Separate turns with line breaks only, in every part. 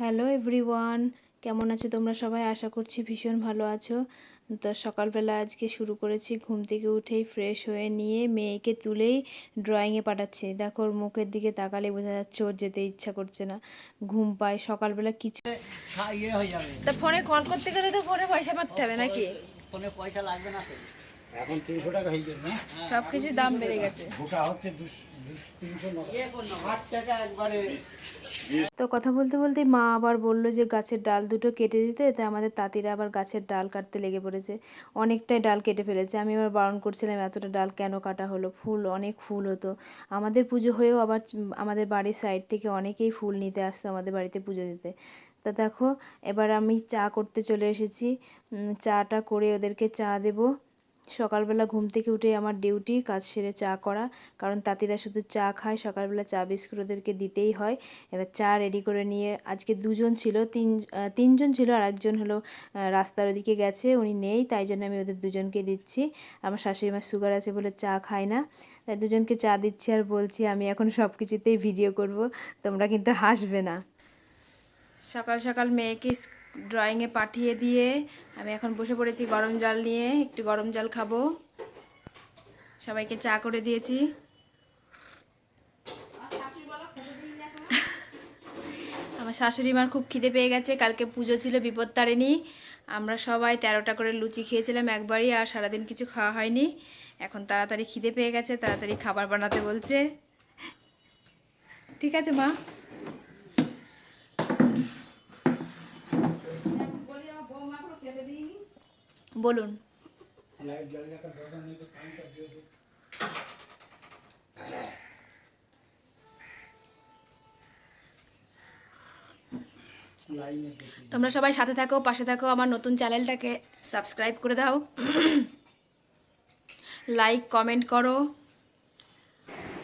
Hello everyone, কেমন আছো তোমরা সবাই? আশা করছি ভীষণ ভালো আছো। তো সকালবেলা আজকে শুরু করেছি, ঘুম থেকে উঠেই ফ্রেশ হয়ে নিয়ে মেয়েকে তুলেই ড্রয়িংয়ে পাঠাচ্ছি। দেখো ওর মুখের দিকে তাকালে বোঝা যাচ্ছে ওর যেতে ইচ্ছা করছে না, ঘুম পায় সকালবেলা কিছু। তা ফোনে কল করতে গেলে তো ফোনে পয়সা পাঠাতে হবে নাকি?
ফোনে পয়সা লাগবে না তো,
এখন 300 টাকা হয়ে গেছে না?
সব কিছুর দাম বেড়ে গেছে।
গোটা হচ্ছে 300 টাকা একবারে।
তো কথা বলতে বলতে মা আবার বললো যে গাছের ডাল দুটো কেটে দিতে। তাই আমাদের তাঁতিরা আবার গাছের ডাল কাটতে লেগে পড়েছে, অনেকটাই ডাল কেটে ফেলেছে। আমি আবার বারণ করছিলাম এতটা ডাল কেন কাটা হলো, ফুল অনেক ফুল হতো। আমাদের পুজো হয়েও আবার আমাদের বাড়ির সাইড থেকে অনেকেই ফুল নিতে আসতো আমাদের বাড়িতে পুজো দিতে। তা দেখো এবার আমি চা করতে চলে এসেছি, চাটা করে ওদেরকে চা দেবো। সকালবেলা ঘুম থেকে উঠে আমার ডিউটি কাজ সেরে চা করা, কারণ তাঁতিরা শুধু চা খায়, সকালবেলা চা বিস্কুট ওদেরকে দিতেই হয়। এবার চা রেডি করে নিয়ে আজকে দুজন ছিল, তিনজন ছিল, আর একজন হলো রাস্তার ওদিকে গেছে, উনি নেই, তাই জন্য আমি ওদের দুজনকে দিচ্ছি। আমার শাশুড়ি মার সুগার আছে বলে চা খায় না, তাই দুজনকে চা দিচ্ছি। আর বলছি আমি এখন সব কিছুতেই ভিডিও করব, তোমরা কিন্তু হাসবে না। সকাল সকাল মেয়েকে ড্রয়িংয়ে পাঠিয়ে দিয়ে আমি এখন বসে পড়েছি গরম জল নিয়ে, একটু গরম জল খাবো। সবাইকে চা করে দিয়েছি। আমার শাশুড়ি মার খুব খিদে পেয়ে গেছে, কালকে পুজো ছিল বিপত্তারিণী, আমরা সবাই 13টা করে লুচি খেয়েছিলাম একবারই, আর সারাদিন কিছু খাওয়া হয়নি। এখন তাড়াতাড়ি খিদে পেয়ে গেছে, তাড়াতাড়ি খাবার বানাতে বলছে। ঠিক আছে মা। বলুন। তোমরা সবাই সাথে থাকো, পাশে থাকো, আমার নতুন চ্যানেলটাকে সাবস্ক্রাইব করে দাও, লাইক কমেন্ট করো।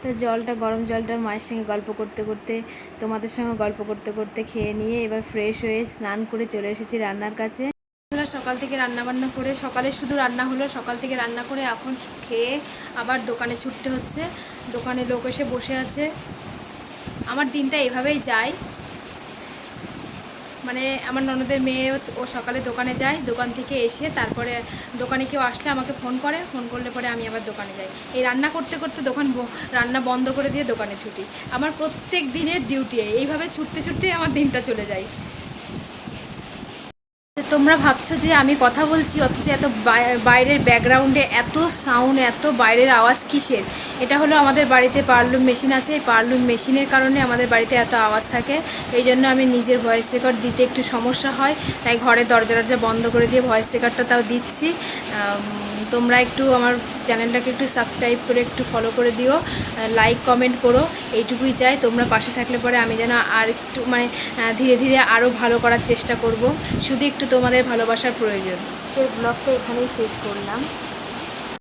তো জলটা, গরম জলটা মায়ের সঙ্গে গল্প করতে করতে, তোমাদের সঙ্গে গল্প করতে করতে খেয়ে নিয়ে এবার ফ্রেশ হয়ে স্নান করে চলে এসেছি রান্নার কাছে। সকাল থেকে রান্না বান্না করে, সকালে শুধু রান্না হলো, সকাল থেকে রান্না করে এখন খেয়ে আবার দোকানে ছুটতে হচ্ছে। দোকানে লোক এসে বসে আছে। আমার দিনটা এভাবেই যায়, মানে আমার ননদের মেয়ে ও সকালে দোকানে যায়, দোকান থেকে এসে তারপরে দোকানে কেউ আসলে আমাকে ফোন করে, ফোন করলে পরে আমি আবার দোকানে যাই। এই রান্না করতে করতে রান্না বন্ধ করে দিয়ে দোকানে ছুটি। আমার প্রত্যেক দিনের ডিউটি এইভাবে ছুটতে ছুটতে আমার দিনটা চলে যায়। তোমরা ভাবছো যে আমি কথা বলছি অথচ এত বাইরের ব্যাকগ্রাউন্ডে এত সাউন্ড, এত বাইরের আওয়াজ কিসের? এটা হলো আমাদের বাড়িতে পাওয়ারলুম মেশিন আছে, এই পাওয়ারলুম মেশিনের কারণে আমাদের বাড়িতে এত আওয়াজ থাকে। এই জন্য আমি নিজের ভয়েস রেকর্ড দিতে একটু সমস্যা হয়, তাই ঘরে দরজা বন্ধ করে দিয়ে ভয়েস রেকর্ডটা তাও দিচ্ছি। তোমরা একটু আমার চ্যানেলটাকে একটু সাবস্ক্রাইব করে একটু ফলো করে দিও, লাইক কমেন্ট করো, এইটুকুই চাই। তোমরা পাশে থাকলে পরে আমি যেন আর একটু ধীরে ধীরে আরও ভালো করার চেষ্টা করব। শুধু একটু তোমাদের ভালোবাসার প্রয়োজন। তো ব্লগটা এখানেই শেষ করলাম।